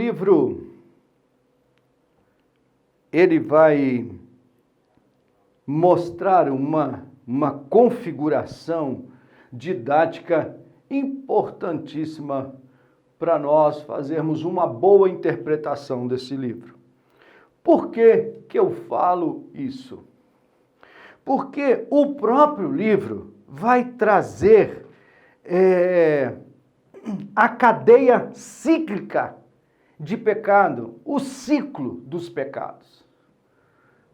livro, ele vai mostrar uma configuração didática importantíssima para nós fazermos uma boa interpretação desse livro. Por que que eu falo isso? Porque o próprio livro vai trazer a cadeia cíclica de pecado, o ciclo dos pecados.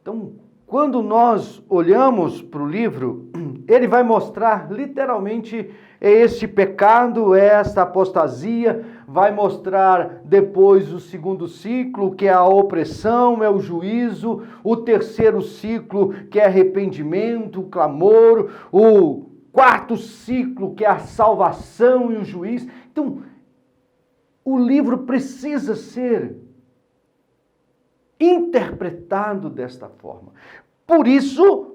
Então, quando nós olhamos para o livro, ele vai mostrar literalmente esse pecado, essa apostasia, vai mostrar depois o segundo ciclo, que é a opressão, é o juízo, o terceiro ciclo, que é arrependimento, o clamor, o quarto ciclo, que é a salvação e o juízo. Então, o livro precisa ser interpretado desta forma. Por isso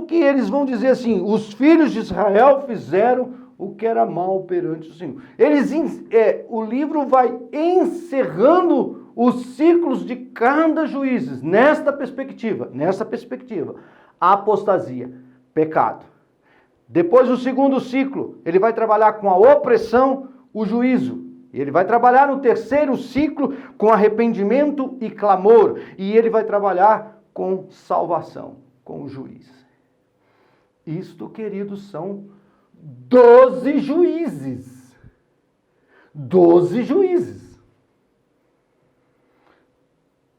que eles vão dizer assim, os filhos de Israel fizeram o que era mal perante o Senhor. O livro vai encerrando os ciclos de cada juízes, nesta perspectiva, a apostasia, pecado. Depois o segundo ciclo, ele vai trabalhar com a opressão, o juízo. E ele vai trabalhar no terceiro ciclo com arrependimento e clamor. E ele vai trabalhar com salvação, com o juiz. Isto, queridos, são 12 juízes. 12 juízes.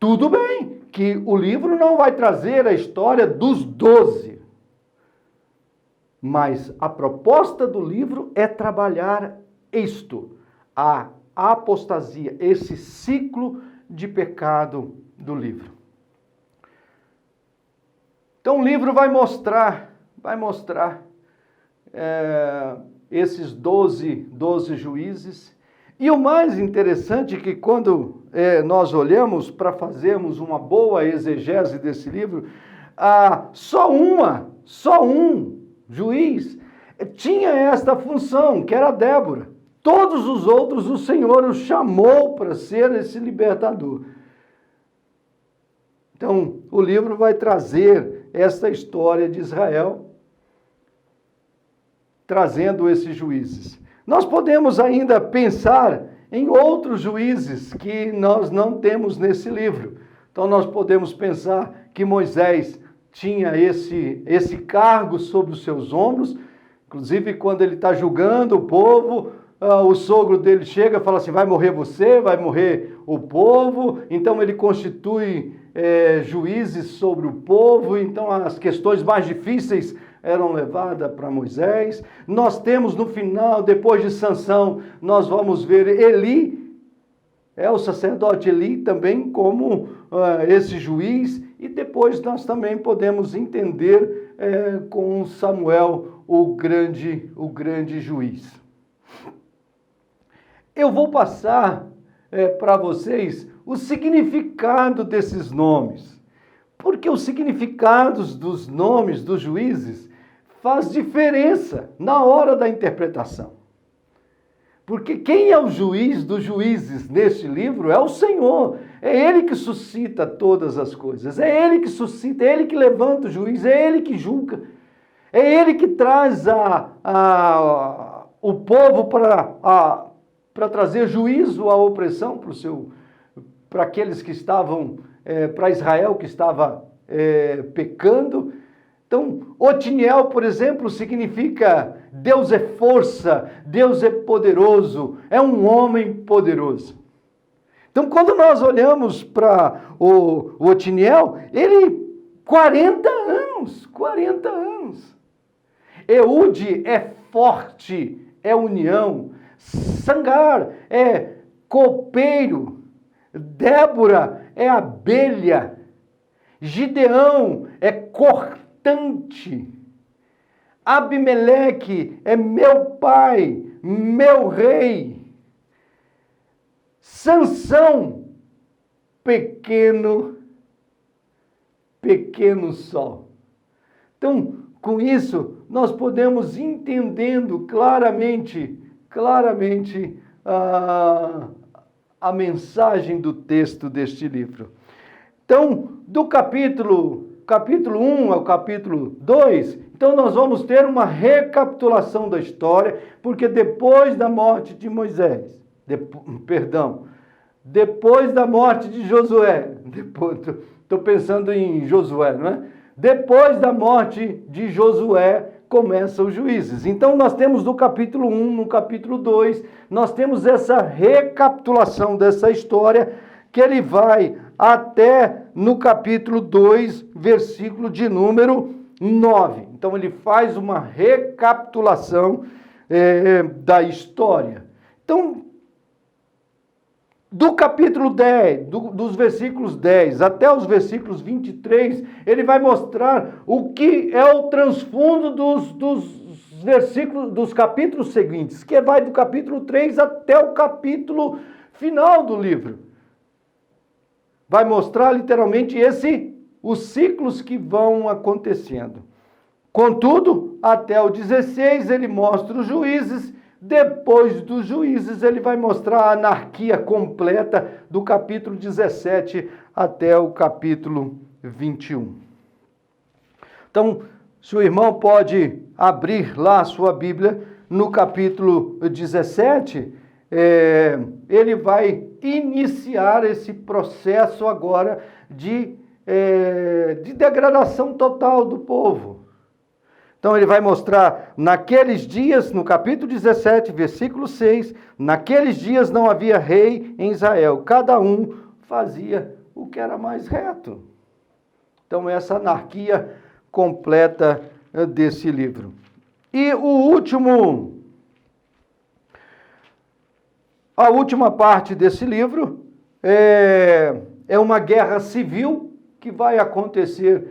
Tudo bem que o livro não vai trazer a história dos 12. Mas a proposta do livro é trabalhar isto, a apostasia, esse ciclo de pecado do livro. Então o livro vai mostrar esses 12 juízes. E o mais interessante é que quando nós olhamos para fazermos uma boa exegese desse livro, só um juiz tinha esta função, que era Débora. Todos os outros o Senhor os chamou para ser esse libertador. Então, o livro vai trazer essa história de Israel, trazendo esses juízes. Nós podemos ainda pensar em outros juízes que nós não temos nesse livro. Então, nós podemos pensar que Moisés tinha esse cargo sobre os seus ombros, inclusive quando ele está julgando o povo, o sogro dele chega e fala assim, vai morrer você, vai morrer o povo. Então ele constitui juízes sobre o povo, então as questões mais difíceis eram levadas para Moisés. Nós temos no final, depois de Sansão, nós vamos ver Eli, o sacerdote Eli também como esse juiz, e depois nós também podemos entender com Samuel o grande juiz. Eu vou passar para vocês o significado desses nomes, porque os significados dos nomes dos juízes faz diferença na hora da interpretação. Porque quem é o juiz dos juízes neste livro é o Senhor. É Ele que suscita todas as coisas. É Ele que suscita, é Ele que levanta o juiz, é Ele que julga. É Ele que traz o povo para trazer juízo à opressão para aqueles que estavam, para Israel que estava pecando. Então, Otiniel, por exemplo, significa Deus é força, Deus é poderoso, é um homem poderoso. Então, quando nós olhamos para o Otiniel, ele 40 anos. Eude é forte, é união. Sangar é copeiro. Débora é abelha. Gideão é cortante. Abimeleque é meu pai, meu rei. Sansão, pequeno sol. Então, com isso, nós podemos entendendo claramente a mensagem do texto deste livro. Então, do capítulo 1 ao capítulo 2, então nós vamos ter uma recapitulação da história, porque depois da morte de Moisés, depois da morte de Josué, estou pensando em Josué, não é? Depois da morte de Josué, começam os juízes. Então nós temos no capítulo 1, no capítulo 2, nós temos essa recapitulação dessa história, que ele vai até no capítulo 2, versículo de número 9. Então ele faz uma recapitulação da história. Então, do capítulo 10, dos versículos 10 até os versículos 23, ele vai mostrar o que é o transfundo dos versículos, dos capítulos seguintes, que vai do capítulo 3 até o capítulo final do livro. Vai mostrar literalmente os ciclos que vão acontecendo. Contudo, até o 16 ele mostra os juízes. Depois dos juízes, ele vai mostrar a anarquia completa do capítulo 17 até o capítulo 21. Então, se o irmão pode abrir lá a sua Bíblia, no capítulo 17, ele vai iniciar esse processo agora de degradação total do povo. Então ele vai mostrar, naqueles dias, no capítulo 17, versículo 6, naqueles dias não havia rei em Israel, cada um fazia o que era mais reto. Então essa anarquia completa desse livro. E a última parte desse livro é uma guerra civil que vai acontecer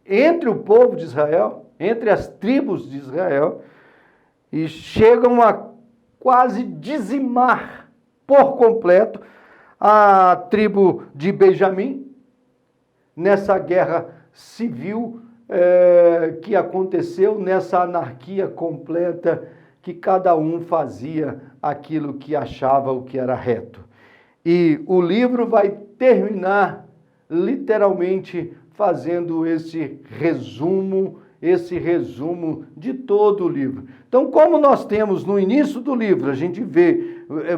entre o povo de Israel, entre as tribos de Israel, e chegam a quase dizimar por completo a tribo de Benjamim, nessa guerra civil que aconteceu, nessa anarquia completa, que cada um fazia aquilo que achava o que era reto. E o livro vai terminar literalmente fazendo esse resumo de todo o livro. Então, como nós temos no início do livro, a gente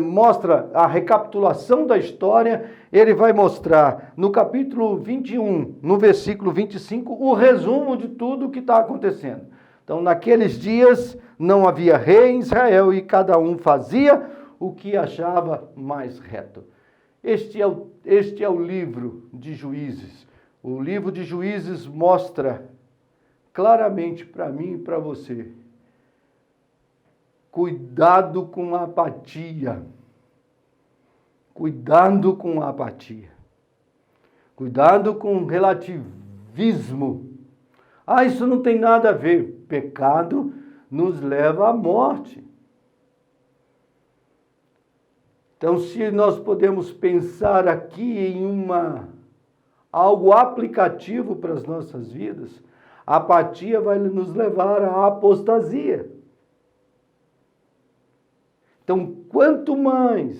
mostra a recapitulação da história, ele vai mostrar no capítulo 21, no versículo 25, o resumo de tudo o que está acontecendo. Então, naqueles dias não havia rei em Israel e cada um fazia o que achava mais reto. Este é o livro de Juízes. O livro de Juízes mostra claramente para mim e para você: cuidado com a apatia. Cuidado com a apatia. Cuidado com o relativismo. Isso não tem nada a ver. Pecado nos leva à morte. Então, se nós podemos pensar aqui em algo aplicativo para as nossas vidas, a apatia vai nos levar à apostasia. Então, quanto mais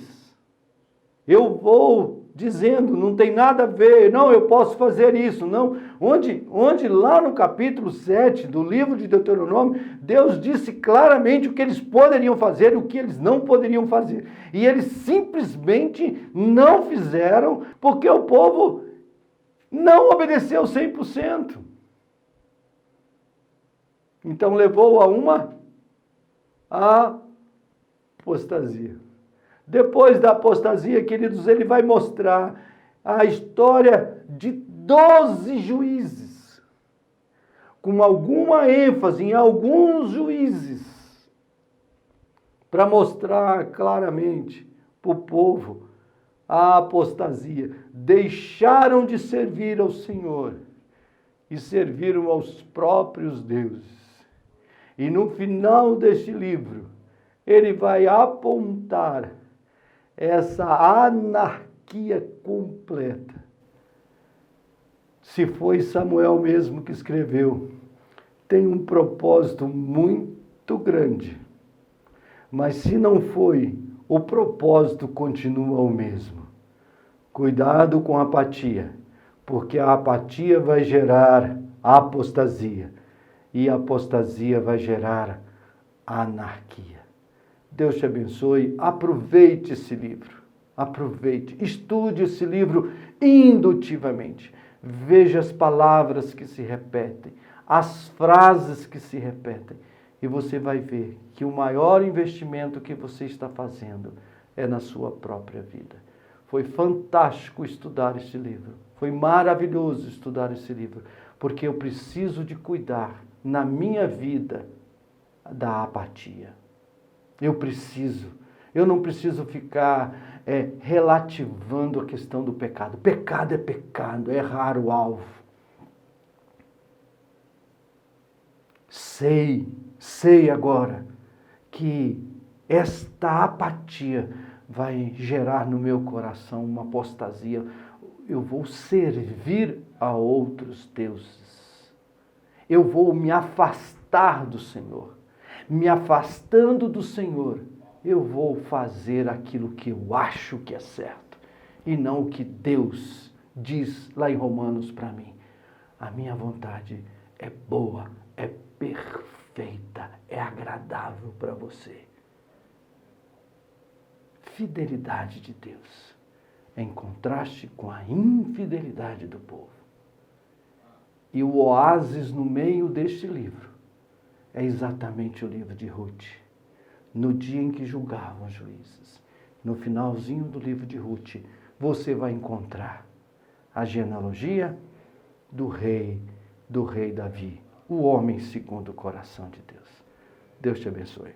eu vou dizendo, não tem nada a ver, não, eu posso fazer isso, não. Onde lá no capítulo 7 do livro de Deuteronômio, Deus disse claramente o que eles poderiam fazer e o que eles não poderiam fazer. E eles simplesmente não fizeram, porque o povo não obedeceu 100%. Então levou a uma apostasia. Depois da apostasia, queridos, ele vai mostrar a história de 12 juízes, com alguma ênfase em alguns juízes, para mostrar claramente para o povo a apostasia. Deixaram de servir ao Senhor e serviram aos próprios deuses. E no final deste livro, ele vai apontar essa anarquia completa. Se foi Samuel mesmo que escreveu, tem um propósito muito grande. Mas se não foi, o propósito continua o mesmo. Cuidado com a apatia, porque a apatia vai gerar apostasia, e a apostasia vai gerar anarquia. Deus te abençoe, aproveite esse livro, aproveite, estude esse livro indutivamente, veja as palavras que se repetem, as frases que se repetem, e você vai ver que o maior investimento que você está fazendo é na sua própria vida. Foi fantástico estudar este livro, foi maravilhoso estudar esse livro, porque eu preciso de cuidar na minha vida da apatia. Eu não preciso ficar relativando a questão do pecado. Pecado é pecado, é errar o alvo. Sei agora que esta apatia vai gerar no meu coração uma apostasia. Eu vou servir a outros deuses. Eu vou me afastar do Senhor. Me afastando do Senhor, eu vou fazer aquilo que eu acho que é certo e não o que Deus diz lá em Romanos para mim. A minha vontade é boa, é perfeita, é agradável para você. Fidelidade de Deus em contraste com a infidelidade do povo. E o oásis no meio deste livro é exatamente o livro de Ruth. No dia em que julgavam os juízes, no finalzinho do livro de Ruth, você vai encontrar a genealogia do rei Davi, o homem segundo o coração de Deus. Deus te abençoe.